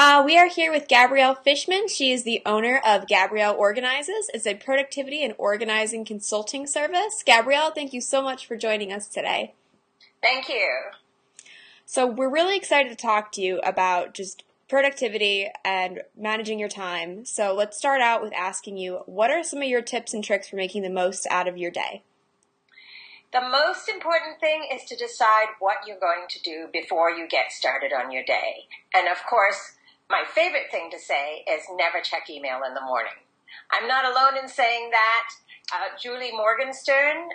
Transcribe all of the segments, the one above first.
We are here with Gabrielle Fishman. She is the owner of Gabrielle Organizes. It's a productivity and organizing consulting service. Gabrielle, thank you so much for joining us today. Thank you. So we're really excited to talk to you about just productivity and managing your time. So let's start out with asking you, what are some of your tips and tricks for making the most out of your day? The most important thing is to decide what you're going to do before you get started on your day. And of course, my favorite thing to say is never check email in the morning. I'm not alone in saying that. Julie Morgenstern,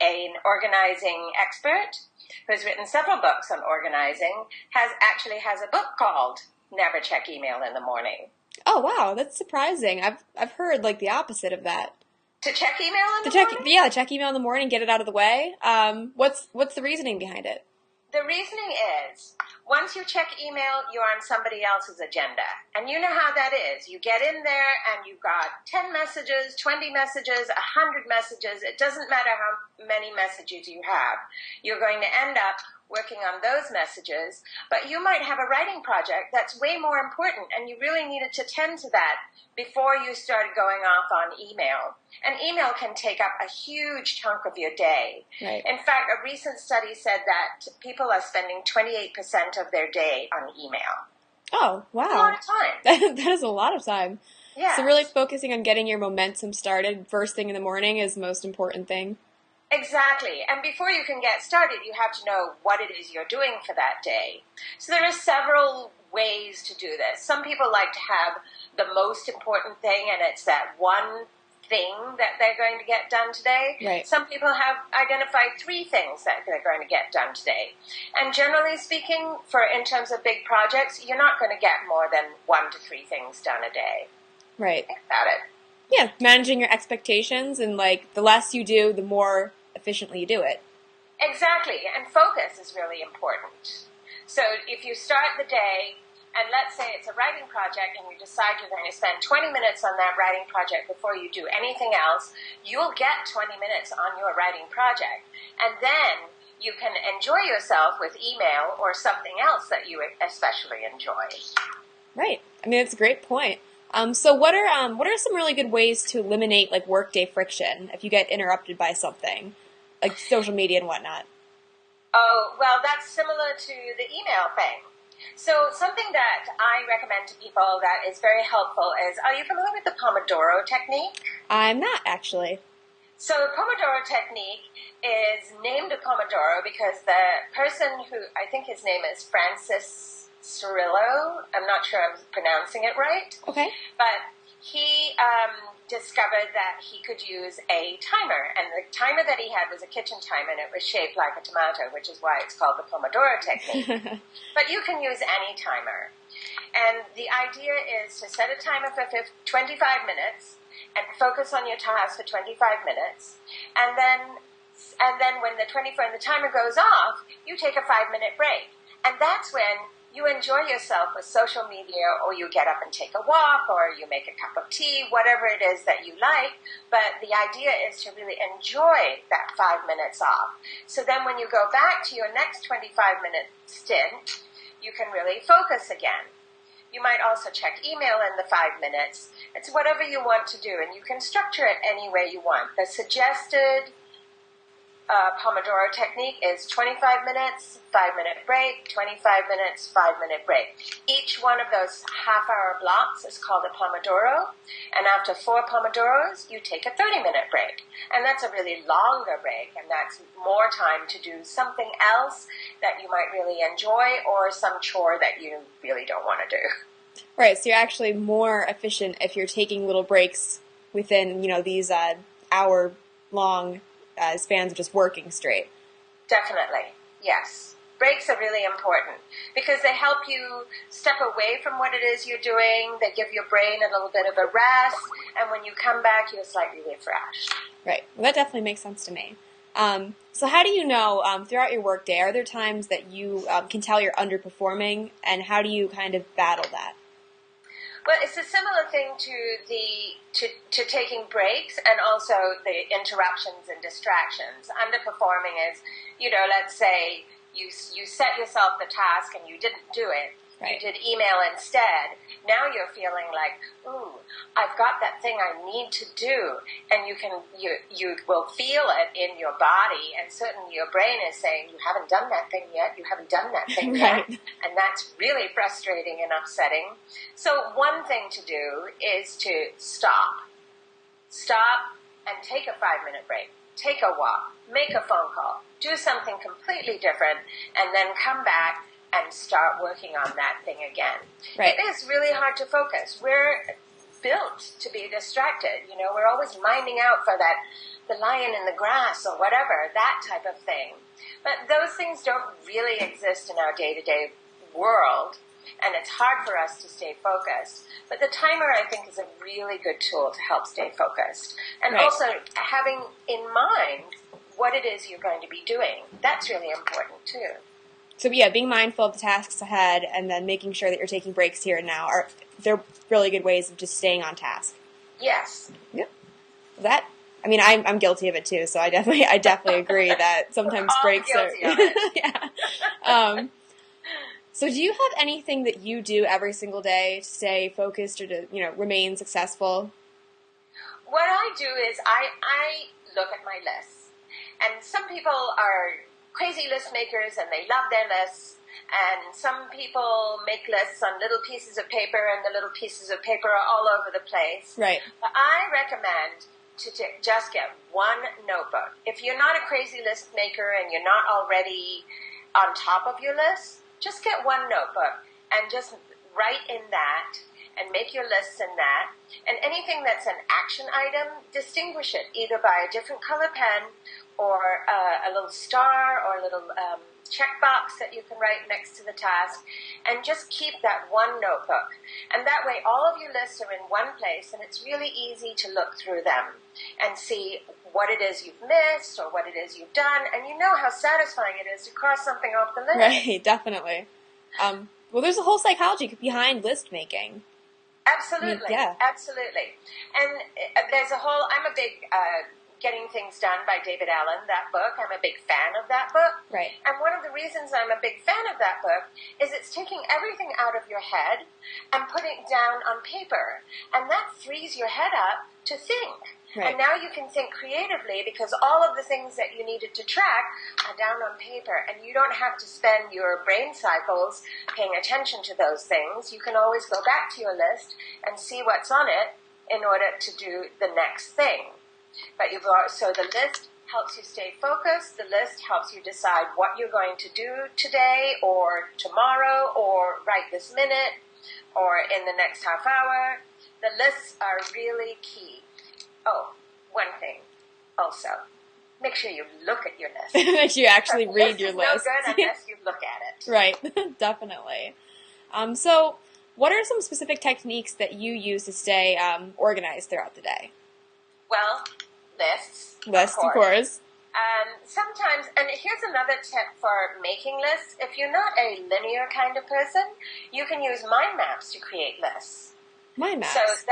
an organizing expert who's written several books on organizing, has a book called Never Check Email in the Morning. Oh, wow, that's surprising. I've heard like the opposite of that. To check email in the morning? Yeah, check email in the morning, get it out of the way. What's the reasoning behind it? The reasoning is, once you check email, you're on somebody else's agenda. And you know how that is. You get in there and you've got 10 messages, 20 messages, 100 messages. It doesn't matter how many messages you have. You're going to end up working on those messages, but you might have a writing project that's way more important, and you really needed to tend to that before you started going off on email. And email can take up a huge chunk of your day. Right. In fact, a recent study said that people are spending 28% of their day on email. Oh, wow. That's a lot of time. That is a lot of time. Yeah. So really focusing on getting your momentum started first thing in the morning is the most important thing. Exactly. And before you can get started, you have to know what it is you're doing for that day. So there are several ways to do this. Some people like to have the most important thing, and it's that one thing that they're going to get done today. Right. Some people have identified 3 things that they're going to get done today. And generally speaking, in terms of big projects, you're not going to get more than 1 to 3 things done a day. Right. Think about it. Yeah, managing your expectations, and like the less you do, the more efficiently you do it. Exactly, and focus is really important. So if you start the day, and let's say it's a writing project, and you decide you're going to spend 20 minutes on that writing project before you do anything else, you'll get 20 minutes on your writing project. And then you can enjoy yourself with email or something else that you especially enjoy. Right. I mean, that's a great point. So what are some really good ways to eliminate like workday friction if you get interrupted by something, like social media and whatnot? Oh, well, that's similar to the email thing. So something that I recommend to people that is very helpful is, are you familiar with the Pomodoro technique? I'm not, actually. So the Pomodoro technique is named a Pomodoro because the person who, I think his name is Francis Cirillo, I'm not sure I'm pronouncing it right. Okay. But he discovered that he could use a timer, and the timer that he had was a kitchen timer, and it was shaped like a tomato, which is why it's called the Pomodoro technique. But you can use any timer. And the idea is to set a timer for 25 minutes and focus on your task for 25 minutes. And then when the timer goes off, you take a 5-minute break. And that's when you enjoy yourself with social media, or you get up and take a walk, or you make a cup of tea, whatever it is that you like. But the idea is to really enjoy that 5 minutes off. So then when you go back to your next 25-minute stint, you can really focus again. You might also check email in the 5 minutes. It's whatever you want to do, and you can structure it any way you want. The suggested Pomodoro technique is 25 minutes, 5-minute break, 25 minutes, 5-minute break. Each one of those half-hour blocks is called a Pomodoro, and after 4 Pomodoros, you take a 30-minute break. And that's a really longer break, and that's more time to do something else that you might really enjoy, or some chore that you really don't want to do. Right, so you're actually more efficient if you're taking little breaks within, these hour-long spans of just working straight. Definitely, yes. Breaks are really important because they help you step away from what it is you're doing. They give your brain a little bit of a rest, and when you come back, you're slightly refreshed. Right. Well, that definitely makes sense to me. So how do you know, throughout your workday, are there times that you can tell you're underperforming, and how do you kind of battle that? Well, it's a similar thing to taking breaks and also the interruptions and distractions. Underperforming is, let's say you set yourself the task and you didn't do it, you did email instead, now you're feeling like, ooh, I've got that thing I need to do. And you will feel it in your body, and certainly your brain is saying, you haven't done that thing yet, you haven't done that thing yet. And that's really frustrating and upsetting. So one thing to do is to stop. Stop and take a 5-minute break. Take a walk. Make a phone call. Do something completely different, and then come back and start working on that thing again. Right. It is really hard to focus. We're built to be distracted. You know, we're always minding out for that, the lion in the grass or whatever, that type of thing. But those things don't really exist in our day-to-day world, and it's hard for us to stay focused. But the timer, I think, is a really good tool to help stay focused. And also having in mind what it is you're going to be doing. That's really important, too. So, yeah, being mindful of the tasks ahead and then making sure that you're taking breaks here and now they're really good ways of just staying on task. Yes. Yep. I'm guilty of it too, so I definitely agree that sometimes breaks are. Yeah. So, do you have anything that you do every single day to stay focused or to remain successful? What I do is I look at my lists, and some people are crazy list makers and they love their lists, and some people make lists on little pieces of paper, and the little pieces of paper are all over the place. Right. But I recommend to just get one notebook. If you're not a crazy list maker and you're not already on top of your list, just get one notebook and just write in that and make your lists in that. And anything that's an action item, distinguish it either by a different color pen or a little star or a little checkbox that you can write next to the task, and just keep that one notebook. And that way all of your lists are in one place, and it's really easy to look through them and see what it is you've missed or what it is you've done, and you know how satisfying it is to cross something off the list. Right, definitely. Well, there's a whole psychology behind list making. Absolutely, absolutely. And there's a whole, I'm a big Getting Things Done by David Allen, that book. I'm a big fan of that book. Right. And one of the reasons I'm a big fan of that book is it's taking everything out of your head and putting it down on paper. And that frees your head up to think. Right. And now you can think creatively because all of the things that you needed to track are down on paper. And you don't have to spend your brain cycles paying attention to those things. You can always go back to your list and see what's on it in order to do the next thing. But so the list helps you stay focused. The list helps you decide what you're going to do today or tomorrow or right this minute or in the next half hour. The lists are really key. Oh, one thing also. Make sure you look at your list. Make sure you actually read your list. It's no good unless you look at it. Right, definitely. So what are some specific techniques that you use to stay organized throughout the day? Well, lists. Lists, of course. Sometimes, and here's another tip for making lists. If you're not a linear kind of person, you can use mind maps to create lists. Mind maps?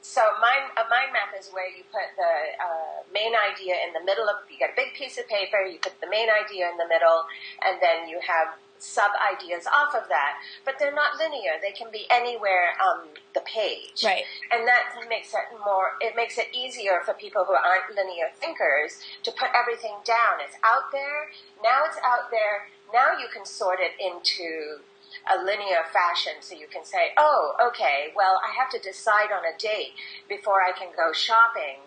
So a mind map is where you put the main idea in the middle of, you get a big piece of paper, you put the main idea in the middle, and then you have sub-ideas off of that, but they're not linear. They can be anywhere on the page. Right. And that makes it easier for people who aren't linear thinkers to put everything down. It's out there. Now it's out there. Now you can sort it into a linear fashion, so you can say, oh, okay, well, I have to decide on a date before I can go shopping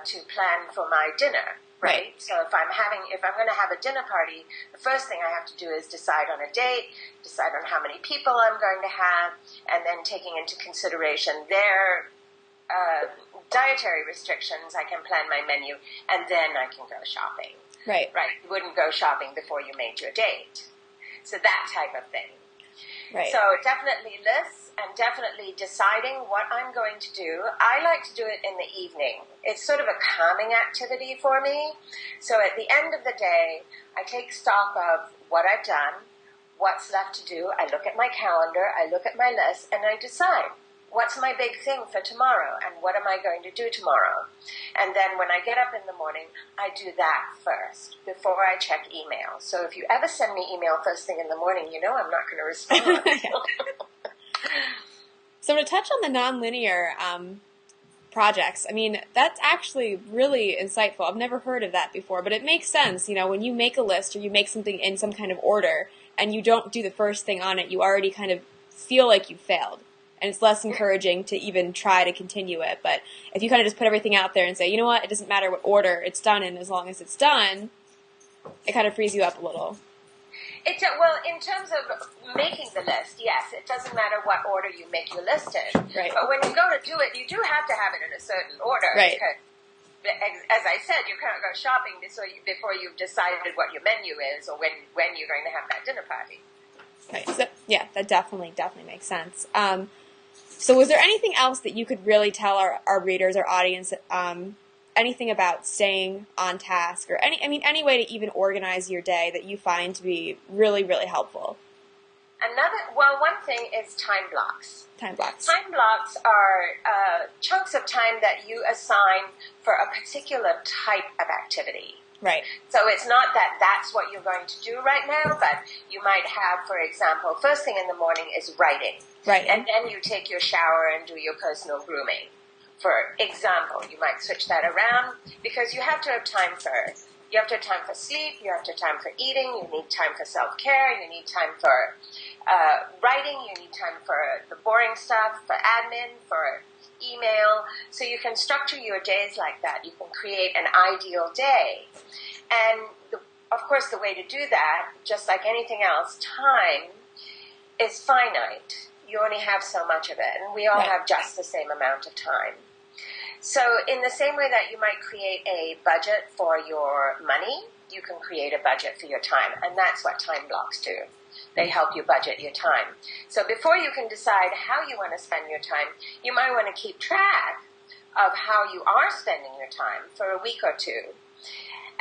to plan for my dinner. Right. So if I'm going to have a dinner party, the first thing I have to do is decide on a date, decide on how many people I'm going to have, and then taking into consideration their dietary restrictions, I can plan my menu, and then I can go shopping. Right. Right. You wouldn't go shopping before you made your date. So that type of thing. Right. So definitely lists and definitely deciding what I'm going to do. I like to do it in the evening. It's sort of a calming activity for me. So at the end of the day, I take stock of what I've done, what's left to do. I look at my calendar, I look at my list, and I decide what's my big thing for tomorrow, and what am I going to do tomorrow? And then when I get up in the morning, I do that first before I check email. So if you ever send me email first thing in the morning, you know I'm not going to respond. So to touch on the nonlinear projects, I mean, that's actually really insightful. I've never heard of that before, but it makes sense. You know, when you make a list or you make something in some kind of order and you don't do the first thing on it, you already kind of feel like you failed. And it's less encouraging to even try to continue it. But if you kind of just put everything out there and say, you know what, it doesn't matter what order it's done in, as long as it's done, it kind of frees you up a little. Well, in terms of making the list, yes, it doesn't matter what order you make your list in. Right. But when you go to do it, you do have to have it in a certain order. Right. Because, as I said, you can't go shopping before you've decided what your menu is or when you're going to have that dinner party. Right. So, yeah, that definitely makes sense. So was there anything else that you could really tell our readers, our audience, anything about staying on task or any way to even organize your day that you find to be really, really helpful? One thing is time blocks. Time blocks. Time blocks are chunks of time that you assign for a particular type of activity. Right. So it's not that that's what you're going to do right now, but you might have, for example, first thing in the morning is writing. Right. And then you take your shower and do your personal grooming. For example, you might switch that around because you have to have time for sleep, you have to have time for eating, you need time for self-care, you need time for writing, you need time for the boring stuff, for admin, for email. So you can structure your days like that. You can create an ideal day. And of course, the way to do that, just like anything else, time is finite. You only have so much of it, and we all have just the same amount of time. So in the same way that you might create a budget for your money, you can create a budget for your time, and that's what time blocks do. They help you budget your time. So before you can decide how you want to spend your time, you might want to keep track of how you are spending your time for a week or two.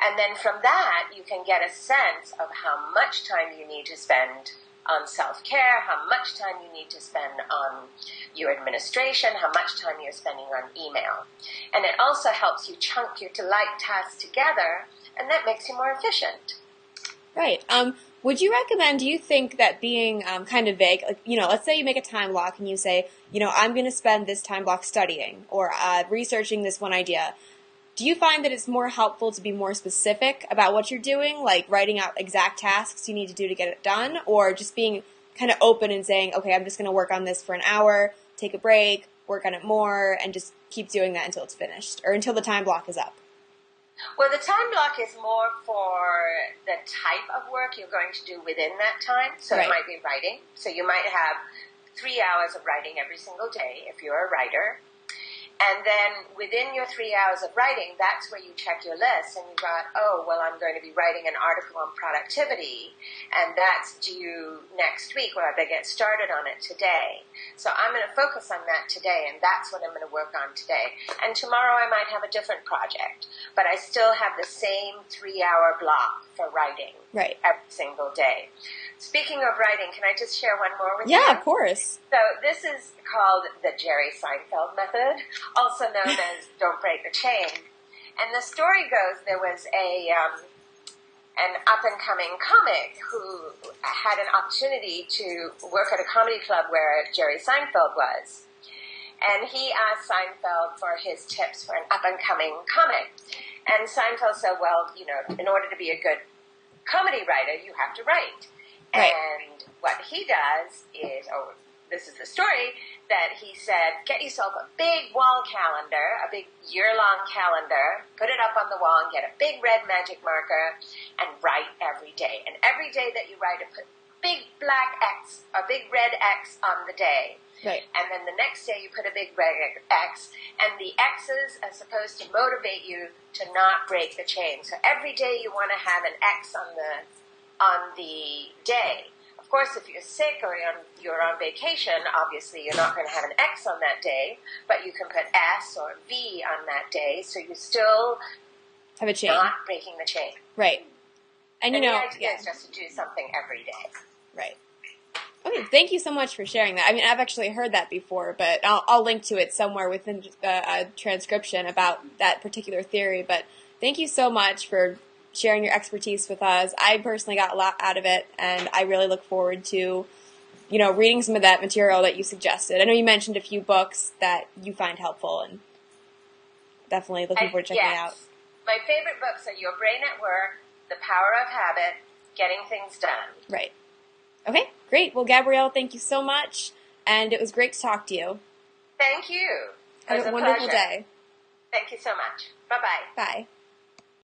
And then from that, you can get a sense of how much time you need to spend on self-care, how much time you need to spend on your administration, how much time you're spending on email. And it also helps you chunk your light tasks together, and that makes you more efficient. Right. Would you recommend, do you think that being kind of vague, like, let's say you make a time block and you say, I'm going to spend this time block studying or researching this one idea. Do you find that it's more helpful to be more specific about what you're doing, like writing out exact tasks you need to do to get it done, or just being kind of open and saying, okay, I'm just going to work on this for an hour, take a break, work on it more, and just keep doing that until it's finished, or until the time block is up? Well, the time block is more for the type of work you're going to do within that time. So It might be writing. So you might have 3 hours of writing every single day if you're a writer. And then within your 3 hours of writing, that's where you check your list and you got, I'm going to be writing an article on productivity and that's due next week. Well, I better get started on it today. So I'm going to focus on that today and that's what I'm going to work on today. And tomorrow I might have a different project, but I still have the same 3-hour block for writing every single day. Speaking of writing, can I just share one more with you? Yeah, of course. So this is called the Jerry Seinfeld method, also known as Don't Break the Chain. And the story goes there was an up-and-coming comic who had an opportunity to work at a comedy club where Jerry Seinfeld was. And he asked Seinfeld for his tips for an up-and-coming comic. And Seinfeld said, well, in order to be a good comedy writer, you have to write. Right. And what he does is, this is the story, that he said, get yourself a big wall calendar, a big year-long calendar, put it up on the wall and get a big red magic marker and write every day. And every day that you write, put big black X, a big red X on the day. Right. And then the next day you put a big red X, and the X's are supposed to motivate you to not break the chain. So every day you want to have an X on the day. Of course, if you're sick or you're on vacation, obviously you're not going to have an X on that day, but you can put S or V on that day, so you still have a chain. Not breaking the chain. Right. And the idea is just to do something every day. Right. Okay, thank you so much for sharing that. I mean, I've actually heard that before, but I'll link to it somewhere within a transcription about that particular theory. But thank you so much for sharing your expertise with us. I personally got a lot out of it, and I really look forward to, reading some of that material that you suggested. I know you mentioned a few books that you find helpful, and definitely looking forward to checking it out. My favorite books are Your Brain at Work, The Power of Habit, Getting Things Done. Right. Okay, great. Well, Gabrielle, thank you so much, and it was great to talk to you. Thank you. Have a wonderful day. Thank you so much. Bye-bye. Bye.